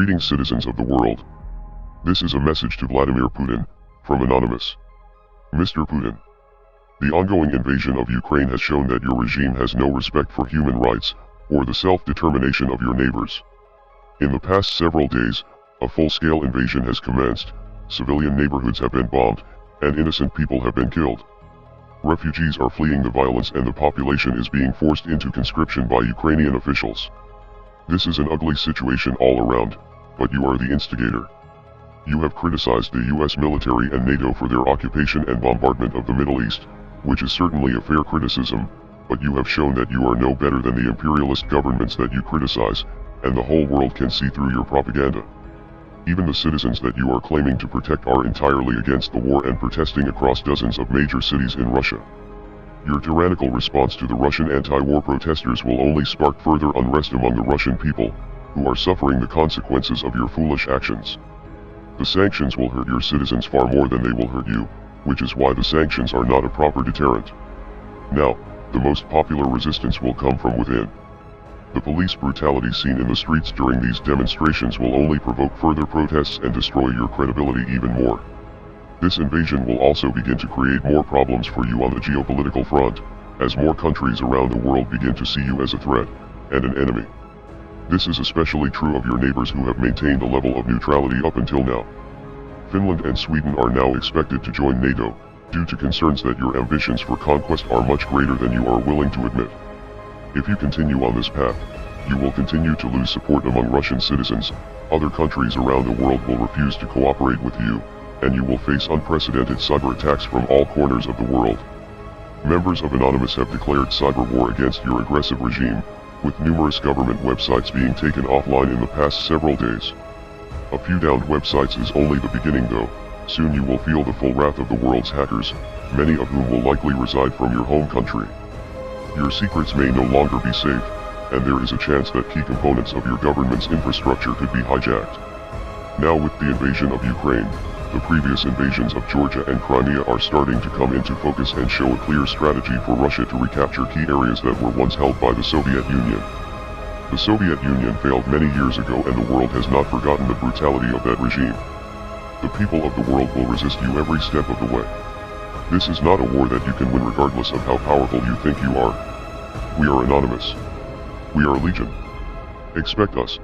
Greetings, citizens of the world. This is a message to Vladimir Putin, from Anonymous. Mr. Putin, the ongoing invasion of Ukraine has shown that your regime has no respect for human rights, or the self-determination of your neighbors. In the past several days, a full-scale invasion has commenced, civilian neighborhoods have been bombed, and innocent people have been killed. Refugees are fleeing the violence and the population is being forced into conscription by Ukrainian officials. This is an ugly situation all around, but you are the instigator. You have criticized the US military and NATO for their occupation and bombardment of the Middle East, which is certainly a fair criticism, but you have shown that you are no better than the imperialist governments that you criticize, and the whole world can see through your propaganda. Even the citizens that you are claiming to protect are entirely against the war and protesting across dozens of major cities in Russia. Your tyrannical response to the Russian anti-war protesters will only spark further unrest among the Russian people, who are suffering the consequences of your foolish actions. The sanctions will hurt your citizens far more than they will hurt you, which is why the sanctions are not a proper deterrent. Now, the most popular resistance will come from within. The police brutality seen in the streets during these demonstrations will only provoke further protests and destroy your credibility even more. This invasion will also begin to create more problems for you on the geopolitical front, as more countries around the world begin to see you as a threat, and an enemy. This is especially true of your neighbors who have maintained a level of neutrality up until now. Finland and Sweden are now expected to join NATO, due to concerns that your ambitions for conquest are much greater than you are willing to admit. If you continue on this path, you will continue to lose support among Russian citizens, other countries around the world will refuse to cooperate with you, and you will face unprecedented cyber attacks from all corners of the world. Members of Anonymous have declared cyber war against your aggressive regime, with numerous government websites being taken offline in the past several days. A few downed websites is only the beginning though, soon you will feel the full wrath of the world's hackers, many of whom will likely reside from your home country. Your secrets may no longer be safe, and there is a chance that key components of your government's infrastructure could be hijacked. Now with the invasion of Ukraine, the previous invasions of Georgia and Crimea are starting to come into focus and show a clear strategy for Russia to recapture key areas that were once held by the Soviet Union. The Soviet Union failed many years ago and the world has not forgotten the brutality of that regime. The people of the world will resist you every step of the way. This is not a war that you can win regardless of how powerful you think you are. We are Anonymous. We are Legion. Expect us.